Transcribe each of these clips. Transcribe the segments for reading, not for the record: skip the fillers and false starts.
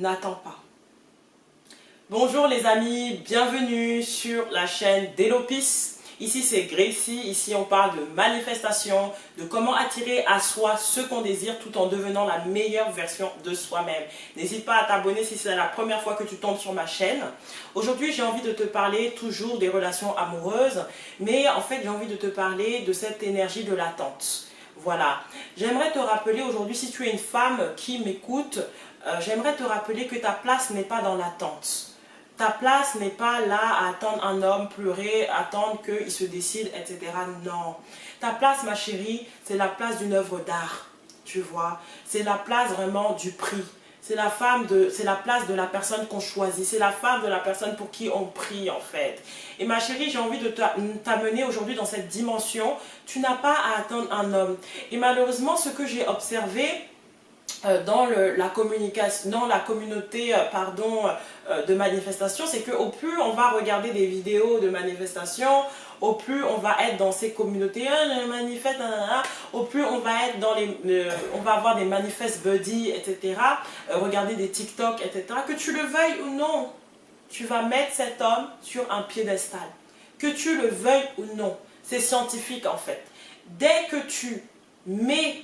n'attend pas. Bonjour les amis, bienvenue sur la chaîne d'Elopis. Ici c'est Gracie, ici on parle de manifestation, de comment attirer à soi ce qu'on désire tout en devenant la meilleure version de soi-même. N'hésite pas à t'abonner si c'est la première fois que tu tombes sur ma chaîne. Aujourd'hui j'ai envie de te parler toujours des relations amoureuses, mais en fait j'ai envie de te parler de cette énergie de l'attente. Voilà, j'aimerais te rappeler aujourd'hui, si tu es une femme qui m'écoute, j'aimerais te rappeler que ta place n'est pas dans l'attente. Ta place n'est pas là à attendre un homme pleurer, attendre qu'il se décide, etc. Non. Ta place, ma chérie, c'est la place d'une œuvre d'art. Tu vois, c'est la place vraiment du prix. C'est la place de la personne qu'on choisit. C'est la femme de la personne pour qui on prie, en fait. Et ma chérie, j'ai envie de t'amener aujourd'hui dans cette dimension. Tu n'as pas à attendre un homme. Et malheureusement, ce que j'ai observé dans la communauté de manifestation, c'est qu'au plus on va regarder des vidéos de manifestation, au plus on va être dans ces communautés, au plus on va être dans on va avoir des manifest buddies, etc. Regarder des TikTok, etc. Que tu le veuilles ou non, tu vas mettre cet homme sur un piédestal. Que tu le veuilles ou non, c'est scientifique en fait. Dès que tu mets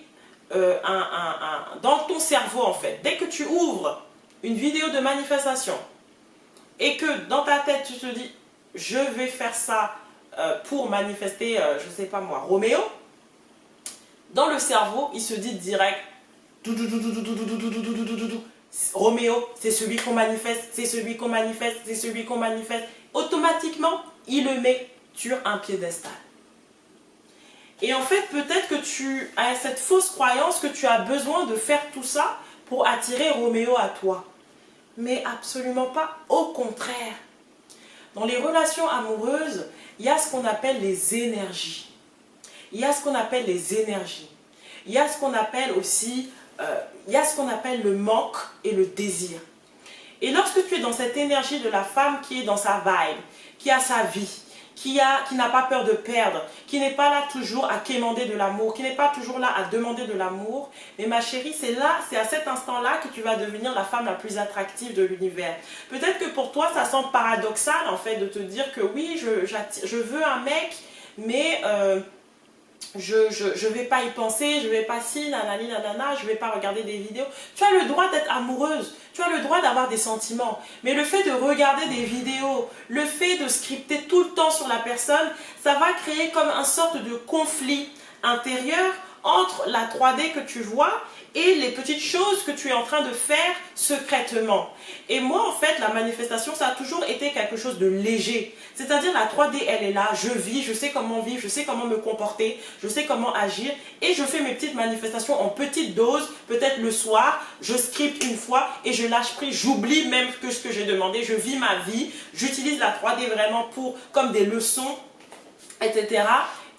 dans ton cerveau en fait, dès que tu ouvres une vidéo de manifestation et que dans ta tête tu te dis je vais faire ça pour manifester, je sais pas moi, Roméo, dans le cerveau il se dit direct Roméo, c'est celui qu'on manifeste, c'est celui qu'on manifeste, c'est celui qu'on manifeste. Automatiquement il le met sur un piédestal. Et en fait, peut-être que tu as cette fausse croyance que tu as besoin de faire tout ça pour attirer Roméo à toi. Mais absolument pas, au contraire. Dans les relations amoureuses, il y a ce qu'on appelle les énergies. Il y a ce qu'on appelle les énergies. Il y a ce qu'on appelle aussi, le manque et le désir. Et lorsque tu es dans cette énergie de la femme qui est dans sa vibe, qui a sa vie, qui n'a pas peur de perdre, qui n'est pas là toujours à quémander de l'amour, qui n'est pas toujours là à demander de l'amour. Mais ma chérie, c'est à cet instant-là que tu vas devenir la femme la plus attractive de l'univers. Peut-être que pour toi, ça semble paradoxal en fait de te dire que oui, je veux un mec, mais je vais pas y penser, je vais pas si, nanani, nanana, je vais pas regarder des vidéos. Tu as le droit d'être amoureuse, tu as le droit d'avoir des sentiments. Mais le fait de regarder des vidéos, le fait de scripter tout le temps sur la personne, ça va créer comme une sorte de conflit intérieur entre la 3D que tu vois et les petites choses que tu es en train de faire secrètement. Et moi, en fait, la manifestation, ça a toujours été quelque chose de léger. C'est-à-dire, la 3D, elle est là, je vis, je sais comment vivre, je sais comment me comporter, je sais comment agir, et je fais mes petites manifestations en petites doses, peut-être le soir, je scripte une fois, et je lâche prise, j'oublie même que ce que j'ai demandé, je vis ma vie, j'utilise la 3D vraiment comme des leçons, etc.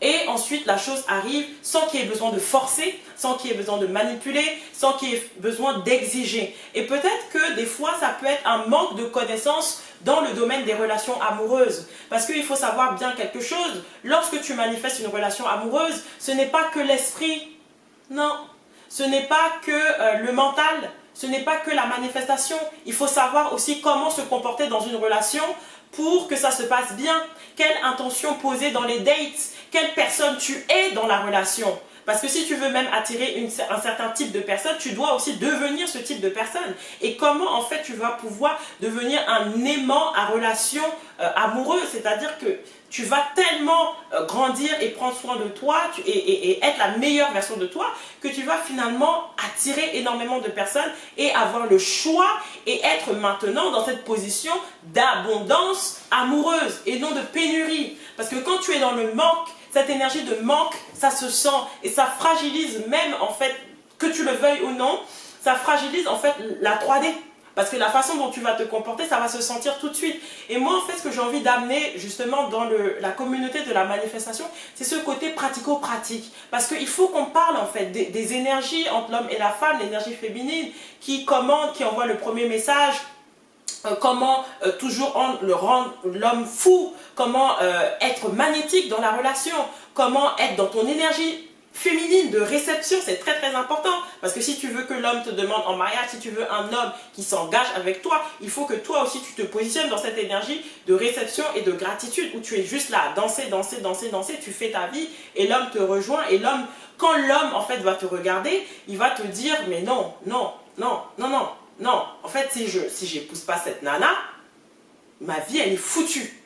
Et ensuite, la chose arrive sans qu'il y ait besoin de forcer, sans qu'il y ait besoin de manipuler, sans qu'il y ait besoin d'exiger. Et peut-être que des fois, ça peut être un manque de connaissances dans le domaine des relations amoureuses. Parce qu'il faut savoir bien quelque chose. Lorsque tu manifestes une relation amoureuse, ce n'est pas que l'esprit. Non. Ce n'est pas que le mental. Ce n'est pas que la manifestation. Il faut savoir aussi comment se comporter dans une relation pour que ça se passe bien. Quelle intention poser dans les dates? Quelle personne tu es dans la relation? Parce que si tu veux même attirer un certain type de personne, tu dois aussi devenir ce type de personne. Et comment en fait tu vas pouvoir devenir un aimant à relation amoureuse? C'est-à-dire que tu vas tellement grandir et prendre soin de toi et être la meilleure version de toi que tu vas finalement attirer énormément de personnes et avoir le choix et être maintenant dans cette position d'abondance amoureuse et non de pénurie. Parce que quand tu es dans le manque, cette énergie de manque, ça se sent et ça fragilise même en fait, que tu le veuilles ou non, ça fragilise en fait la 3D. Parce que la façon dont tu vas te comporter, ça va se sentir tout de suite. Et moi, en fait, ce que j'ai envie d'amener justement dans la communauté de la manifestation, c'est ce côté pratico-pratique. Parce qu'il faut qu'on parle en fait des énergies entre l'homme et la femme, l'énergie féminine, qui commande, qui envoie le premier message, comment toujours rendre l'homme fou, comment être magnétique dans la relation, comment être dans ton énergie féminine, de réception, c'est très très important. Parce que si tu veux que l'homme te demande en mariage, si tu veux un homme qui s'engage avec toi, il faut que toi aussi tu te positionnes dans cette énergie de réception et de gratitude où tu es juste là, danser, danser, danser, danser, tu fais ta vie et l'homme te rejoint. Et l'homme, quand l'homme en fait va te regarder, il va te dire mais non, non, non, non, non, non. En fait, si j'épouse pas cette nana, ma vie elle est foutue.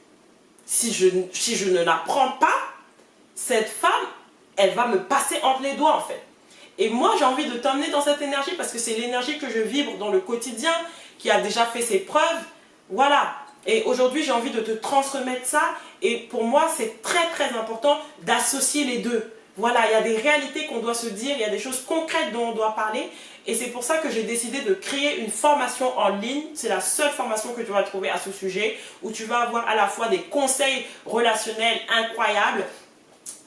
Si je ne la prends pas, cette femme, elle va me passer entre les doigts en fait. Et moi j'ai envie de t'emmener dans cette énergie parce que c'est l'énergie que je vibre dans le quotidien, qui a déjà fait ses preuves. Voilà. Et aujourd'hui j'ai envie de te transmettre ça. Et pour moi c'est très très important d'associer les deux. Voilà, il y a des réalités qu'on doit se dire, il y a des choses concrètes dont on doit parler. Et c'est pour ça que j'ai décidé de créer une formation en ligne. C'est la seule formation que tu vas trouver à ce sujet, où tu vas avoir à la fois des conseils relationnels incroyables,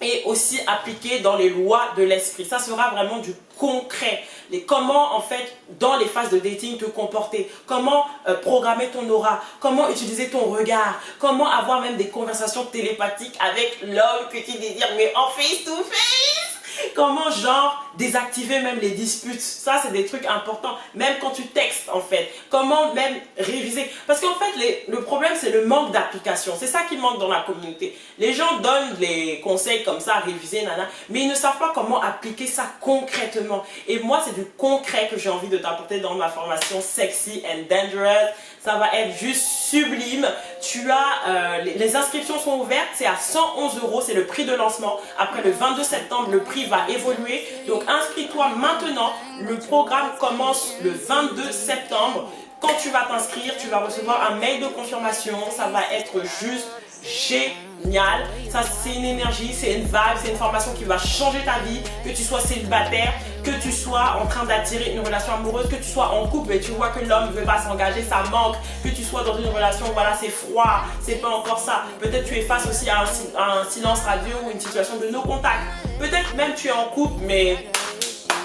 et aussi appliqué dans les lois de l'esprit. Ça sera vraiment du concret. Comment en fait dans les phases de dating te comporter, comment programmer ton aura, comment utiliser ton regard, comment avoir même des conversations télépathiques avec l'homme que tu désires mais en face to face. Comment genre désactiver même les disputes. Ça c'est des trucs importants. Même quand tu textes en fait. Comment même réviser. Parce qu'en fait le problème c'est le manque d'application. C'est ça qui manque dans la communauté. Les gens donnent les conseils comme ça, réviser, nana. Mais ils ne savent pas comment appliquer ça concrètement. Et moi c'est du concret que j'ai envie de t'apporter dans ma formation Sexy and Dangerous. Ça va être juste sublime. Tu as les inscriptions sont ouvertes. C'est à 111 €. C'est le prix de lancement. Après le 22 septembre, le prix va évoluer. Donc inscris-toi maintenant. Le programme commence le 22 septembre. Quand tu vas t'inscrire, tu vas recevoir un mail de confirmation. Ça va être juste génial. Ça c'est une énergie, c'est une vibe, c'est une formation qui va changer ta vie. Que tu sois célibataire, que tu sois en train d'attirer une relation amoureuse, que tu sois en couple et tu vois que l'homme ne veut pas s'engager, ça manque. Que tu sois dans une relation, voilà, c'est froid, c'est pas encore ça. Peut-être tu es face aussi à un silence radio ou une situation de no contact. Peut-être même tu es en couple mais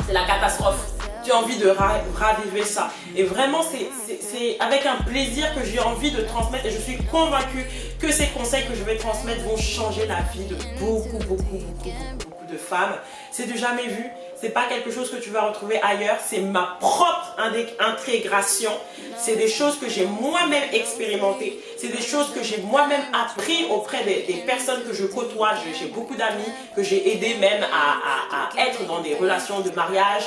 c'est la catastrophe. Tu as envie de raviver ça. Et vraiment, c'est avec un plaisir que j'ai envie de transmettre. Et je suis convaincue que ces conseils que je vais transmettre vont changer la vie de beaucoup de femmes. C'est du jamais vu. C'est pas quelque chose que tu vas retrouver ailleurs. C'est ma propre intégration. C'est des choses que j'ai moi-même expérimentées. C'est des choses que j'ai moi-même appris auprès des personnes que je côtoie. J'ai beaucoup d'amis que j'ai aidé même à être dans des relations de mariage.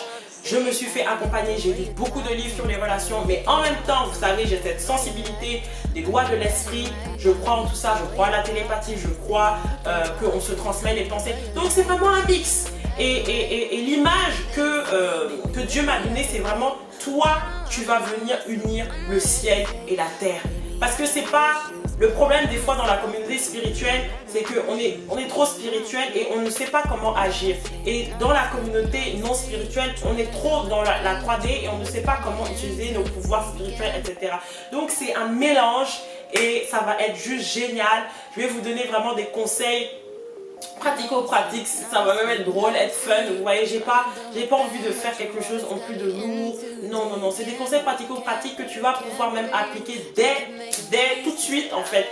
Je me suis fait accompagner, j'ai lu beaucoup de livres sur les relations, mais en même temps, vous savez, j'ai cette sensibilité des lois de l'esprit. Je crois en tout ça, je crois à la télépathie, je crois qu'on se transmet les pensées. Donc c'est vraiment un mix. Et l'image que Dieu m'a donnée, c'est vraiment toi, tu vas venir unir le ciel et la terre. Parce que c'est pas... Le problème des fois dans la communauté spirituelle, c'est qu'on est trop spirituel et on ne sait pas comment agir. Et dans la communauté non spirituelle, on est trop dans la 3D et on ne sait pas comment utiliser nos pouvoirs spirituels, etc. Donc c'est un mélange et ça va être juste génial. Je vais vous donner vraiment des conseils pratico-pratique, ça va même être drôle, être fun. Vous voyez, j'ai pas envie de faire quelque chose en plus de lourd. Non, non, non, c'est des conseils pratico-pratiques que tu vas pouvoir même appliquer dès tout de suite en fait.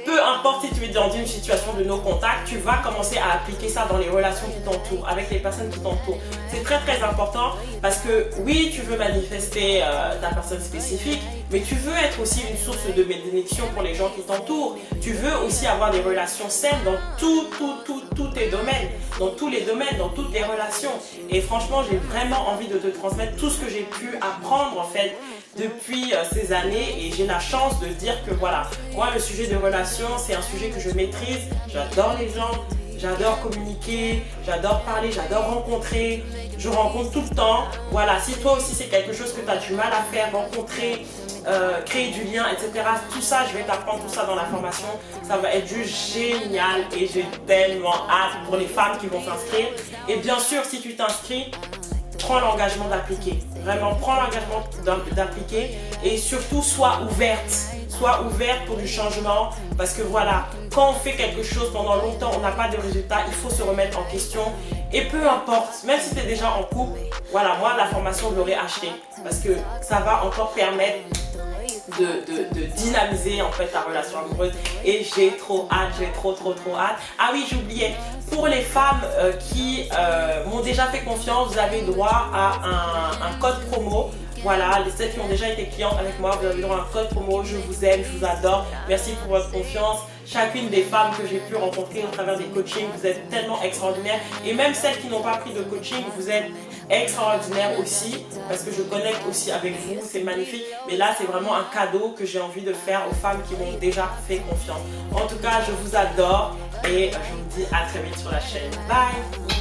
Peu importe si tu es dans une situation de no-contact, tu vas commencer à appliquer ça dans les relations qui t'entourent, avec les personnes qui t'entourent. C'est très très important parce que oui, tu veux manifester ta personne spécifique, mais tu veux être aussi une source de bénédiction pour les gens qui t'entourent. Tu veux aussi avoir des relations saines dans tous tes domaines, dans tous les domaines, dans toutes les relations. Et franchement, j'ai vraiment envie de te transmettre tout ce que j'ai pu apprendre en fait depuis ces années et j'ai la chance de dire que voilà, moi le sujet de relations c'est un sujet que je maîtrise, j'adore les gens, j'adore communiquer, j'adore parler, j'adore rencontrer, je rencontre tout le temps. Voilà, si toi aussi c'est quelque chose que tu as du mal à faire, rencontrer, créer du lien, etc. Tout ça, je vais t'apprendre tout ça dans la formation. Ça va être juste génial et j'ai tellement hâte pour les femmes qui vont s'inscrire. Et bien sûr, si tu t'inscris, prends l'engagement d'appliquer. Vraiment, prends l'engagement d'appliquer et surtout, sois ouverte. Sois ouverte pour du changement parce que voilà, quand on fait quelque chose pendant longtemps, on n'a pas de résultat, il faut se remettre en question. Et peu importe, même si tu es déjà en couple, voilà, moi la formation je l'aurais achetée parce que ça va encore permettre de dynamiser en fait ta relation amoureuse et j'ai trop hâte, j'ai trop hâte. Ah oui, j'oubliais, pour les femmes qui m'ont déjà fait confiance, vous avez droit à un code promo. Voilà, les celles qui ont déjà été clientes avec moi, vous avez droit à un code promo. Je vous aime, je vous adore. Merci pour votre confiance. Chacune des femmes que j'ai pu rencontrer au travers des coachings, vous êtes tellement extraordinaires. Et même celles qui n'ont pas pris de coaching, vous êtes extraordinaires aussi. Parce que je connecte aussi avec vous, c'est magnifique. Mais là, c'est vraiment un cadeau que j'ai envie de faire aux femmes qui m'ont déjà fait confiance. En tout cas, je vous adore et je vous dis à très vite sur la chaîne. Bye!